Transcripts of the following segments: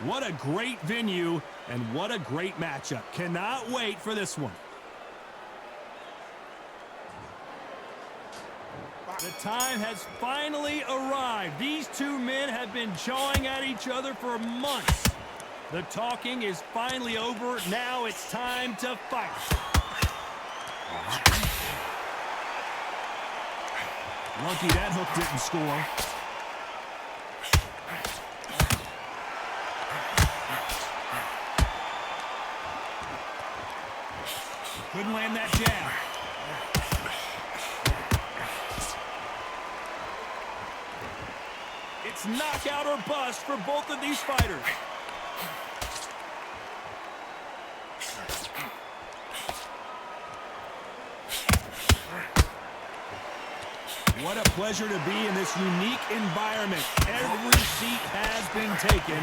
What a great venue and what a great matchup. Cannot wait for this one. The time has finally arrived. These two men have been jawing at each other for months. The talking is finally over. Now it's time to fight. Lucky that hook didn't score. Couldn't land that jab. It's knockout or bust for both of these fighters. What a pleasure to be in this unique environment. Every seat has been taken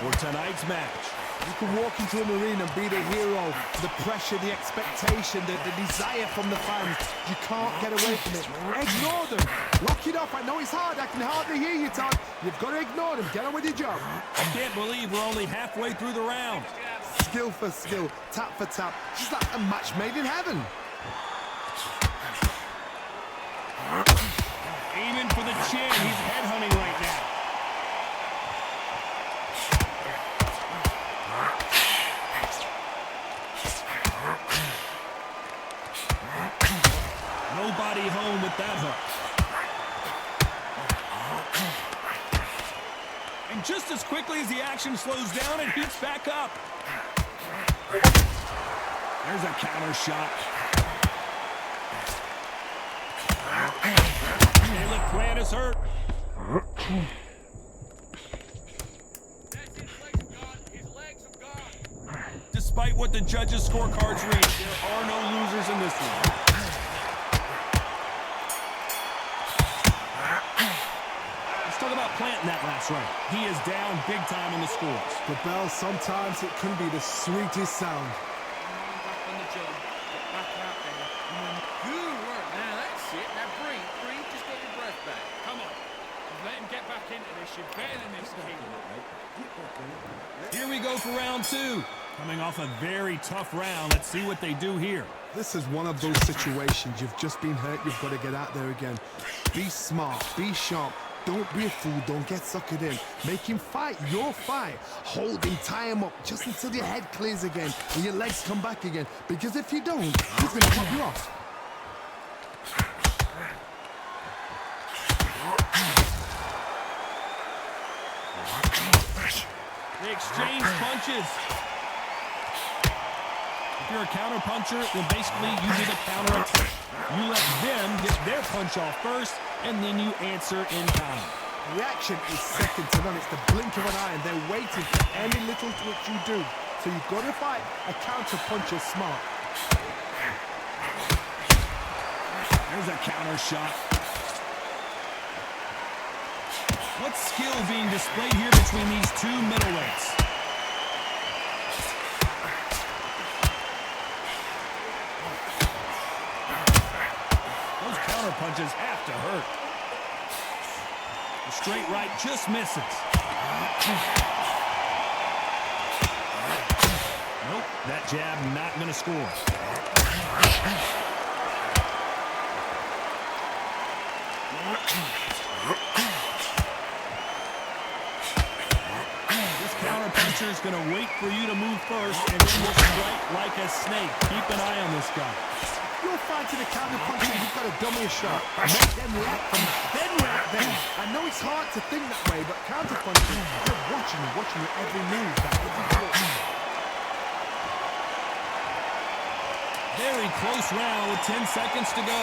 for tonight's match. You can walk into an arena and be the hero. The pressure, the expectation, the desire from the fans. You can't get away from it. Ignore them. Lock it up. I know it's hard. I can hardly hear you, Todd. You've got to ignore them. Get on with your job. I can't believe we're only halfway through the round. Skill for skill, tap for tap. Just like a match made in heaven. Aiming for the chin. He's headhunting right now. Nobody home with that hook. And just as quickly as the action slows down, it heats back up. There's a counter shot. Caleb Plant is hurt. Despite what the judges' scorecards read, there are no losers in this one. Let's talk about Plant in that last round. He is down big time on the scores. The bell, sometimes it can be the sweetest sound. Back on the job. Get back out there. Good work. Now that's it. Now breathe. Breathe. Just get your breath back. Come on. Let him get back into this. You're better than this, King. Here we go for round two. Coming off a very tough round. Let's see what they do here. This is one of those situations. You've just been hurt. You've got to get out there again. Be smart. Be sharp. Don't be a fool. Don't get suckered in. Make him fight your fight. Hold him. Tie him up just until your head clears again and your legs come back again. Because if you don't, he's going to cut you off. They exchange punches. If you're a counter puncher, then basically you do the counter attack. You let them get their punch off first, and then you answer in kind. Reaction is second to none. It's the blink of an eye, and they're waiting for any little twitch you do. So you've got to fight a counter puncher smart. There's a counter shot. What skill being displayed here between these two middleweights? Those counter punches have to hurt. The straight right just misses. Nope, that jab not going to score. Is going to wait for you to move first, and then will strike like a snake. Keep an eye on this guy. You're fighting a counter puncher, you've got to dummy a shot. Make them react from that. Then react then. I know it's hard to think that way, but counter punching, you're watching your every move, that every punch. Very close round with 10 seconds to go.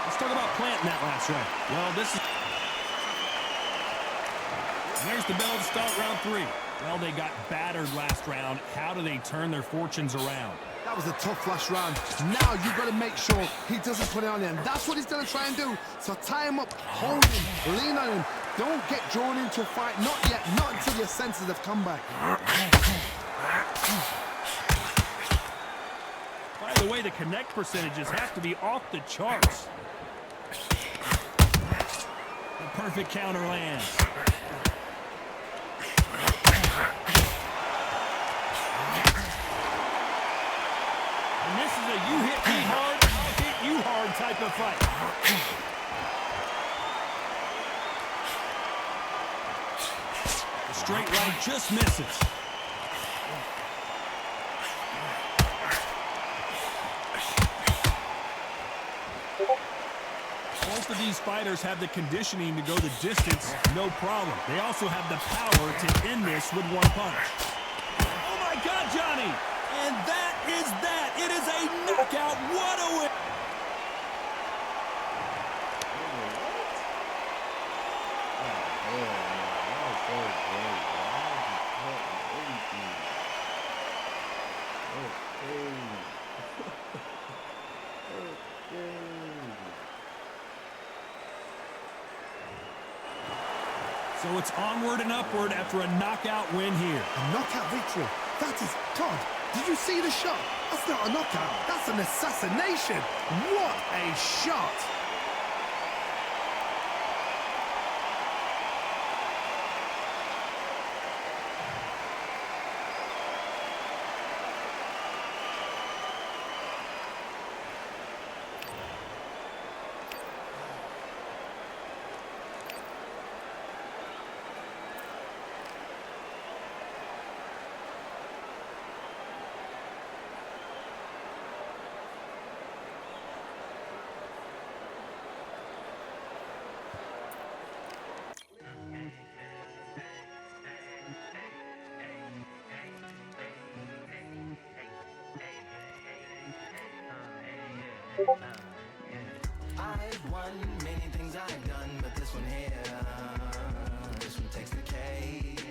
Let's talk about Plant in that last round. Well, this is... There's the bell to start round three. Well, they got battered last round. How do they turn their fortunes around? That was a tough last round. Now you've got to make sure he doesn't put it on him. That's what he's going to try and do. So tie him up, hold him, lean on him. Don't get drawn into a fight. Not yet. Not until your senses have come back. By the the way the connect percentages have to be off the charts. The perfect counter lands. And this is a you hit me hard, I'll hit you hard type of fight. The straight right just misses. Both of these fighters have the conditioning to go the distance, no problem. They also have the power to end this with one punch. Oh my God, Johnny! And that is that. It is a knockout. What a win! So it's onward and upward after a knockout win here. A knockout victory. That is, Todd, did you see the shot? That's not a knockout. That's an assassination. What a shot. I've won many things I've done, but this one here, this one takes the cake.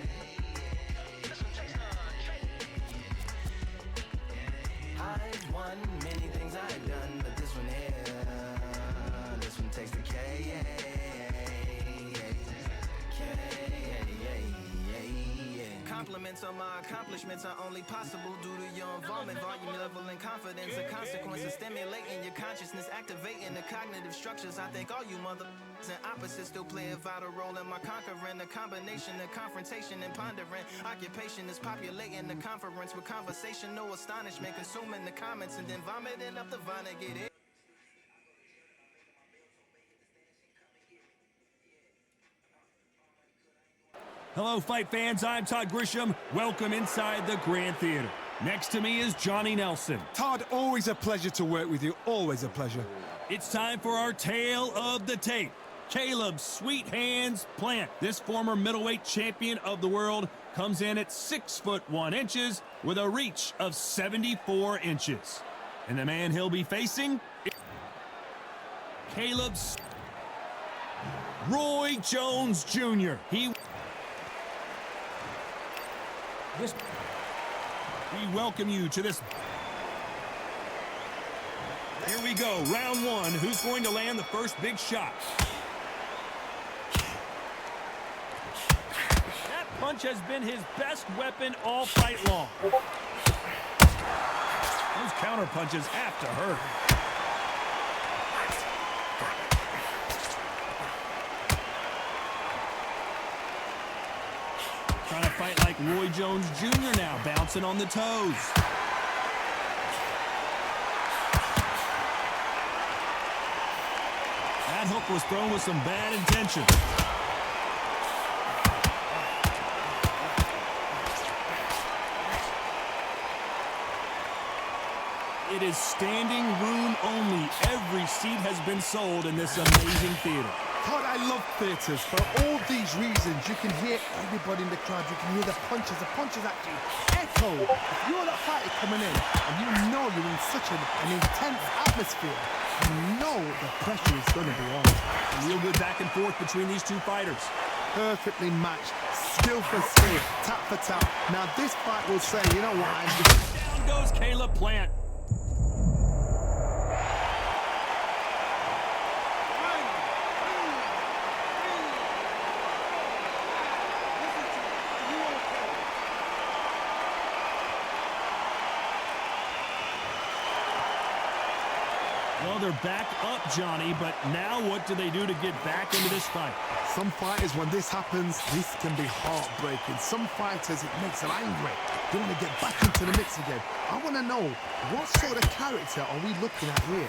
I've won many things I've done, but this one here, this one takes the cake. Compliments on my accomplishments are only possible due to your involvement, volume, level, and confidence. The consequences stimulating your consciousness, activating the cognitive structures. I think all you mother and opposites still play a vital role in my conquering. The combination of confrontation and pondering. Occupation is populating the conference with conversation, no astonishment, consuming the comments and then vomiting up the vine and get it. Hello, fight fans. I'm Todd Grisham. Welcome inside the Grand Theater. Next to me is Johnny Nelson. Todd, always a pleasure to work with you. Always a pleasure. It's time for our tale of the tape. Caleb Sweet Hands Plant, this former middleweight champion of the world, comes in at 6'1" with a reach of 74 inches. And the man he'll be facing, Caleb's Roy Jones Jr. We welcome you to this. Here we go, round one. Who's going to land the first big shot? That punch has been his best weapon all fight long. Those counter punches have to hurt. Trying to fight like Roy Jones Jr. now, bouncing on the toes. That hook was thrown with some bad intention. It is standing room only. Every seat has been sold in this amazing theater. Todd, I love theatres. For all these reasons, you can hear everybody in the crowd. You can hear the punches actually echo. If you're that fighter coming in and you know you're in such an intense atmosphere, you know the pressure is going to be on. A real good back and forth between these two fighters. Perfectly matched, skill for skill, tap for tap. Now this fight will say, you know what, I'm just... Down goes Caleb Plant. Well, they're back up, Johnny, but now what do they do to get back into this fight? Some fighters, when this happens, this can be heartbreaking. Some fighters, it makes them angry. They want to get back into the mix again. I want to know, what sort of character are we looking at here?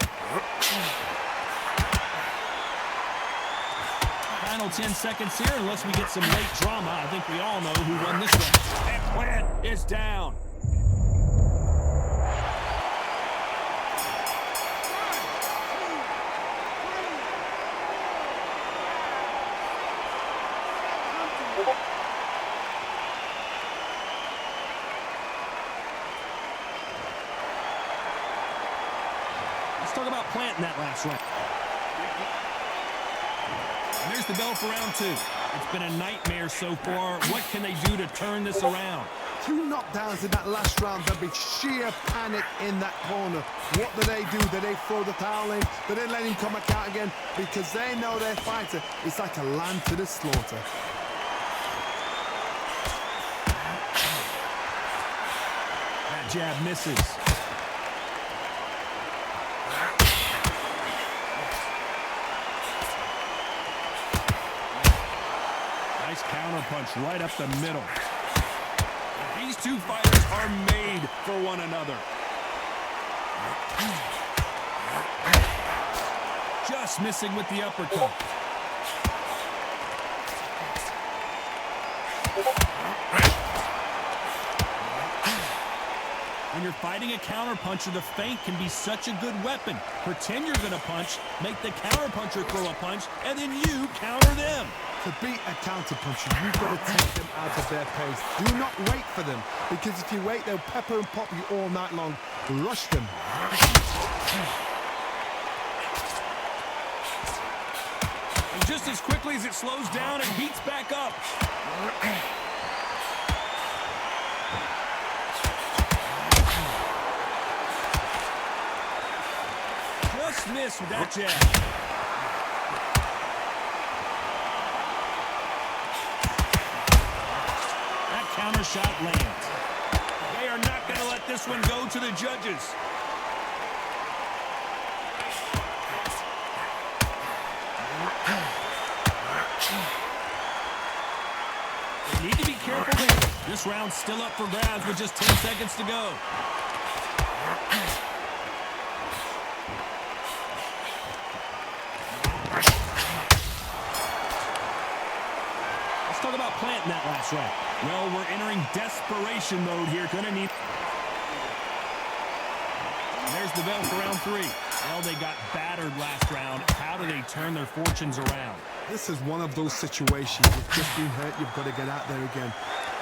Final 10 seconds here, unless we get some late drama. I think we all know who won this round. And Plant is down. Let's talk about Plant in that last round. And there's the bell for round 2. It's been a nightmare so far. What can they do to turn this around? 2 knockdowns in that last round. There'll be sheer panic in that corner. What do? Do they throw the towel in? Do they let him come back out again? Because they know their fighter is like a lamb to the slaughter. That jab misses. Nice counter punch right up the middle. These two fighters are made for one another. Just missing with the uppercut. When you're fighting a counterpuncher, the feint can be such a good weapon. Pretend you're going to punch, make the counterpuncher throw a punch, and then you counter them. To beat a counterpuncher, you've got to take them out of their pace. Do not wait for them, because if you wait, they'll pepper and pop you all night long. Rush them. And just as quickly as it slows down, it heats back up. Just missed with that jab. Counter shot lands. They are not going to let this one go to the judges. They need to be careful here. This round's still up for grabs with just 10 seconds to go. Let's talk about Plant in that last round. Well, we're entering desperation mode here. Gonna need... And there's the bell for round 3. Well, they got battered last round. How do they turn their fortunes around? This is one of those situations. You've just been hurt. You've got to get out there again.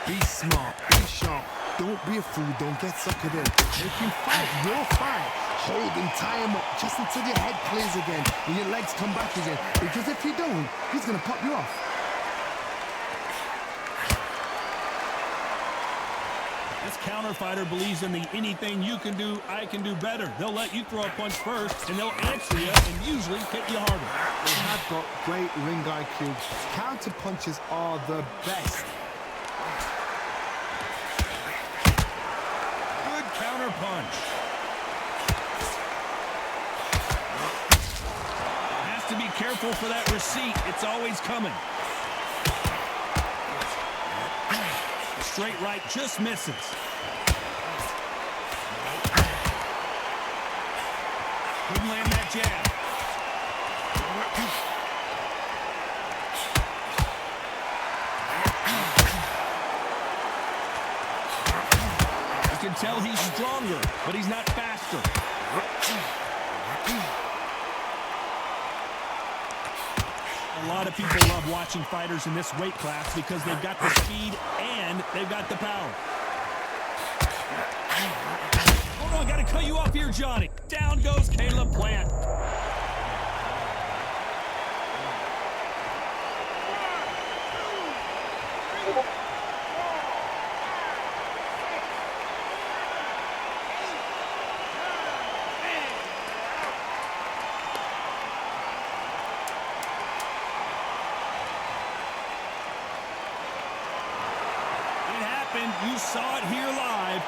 Be smart. Be sharp. Don't be a fool. Don't get suckered in. Make him fight your fight. Hold him, tie him up, just until your head clears again and your legs come back again. Because if you don't, he's going to pop you off. This counter fighter believes in the anything you can do, I can do better. They'll let you throw a punch first, and they'll answer you and usually hit you harder. They have got great ring IQ. Counter punches are the best. Good counter punch. Has to be careful for that receipt. It's always coming. Straight right just misses. Couldn't land that jab. You can tell he's stronger, but he's not faster. A lot of people love watching fighters in this weight class because they've got the speed and they've got the power. Hold on, gotta cut you off here, Johnny. Down goes Caleb Plant. You saw it here live.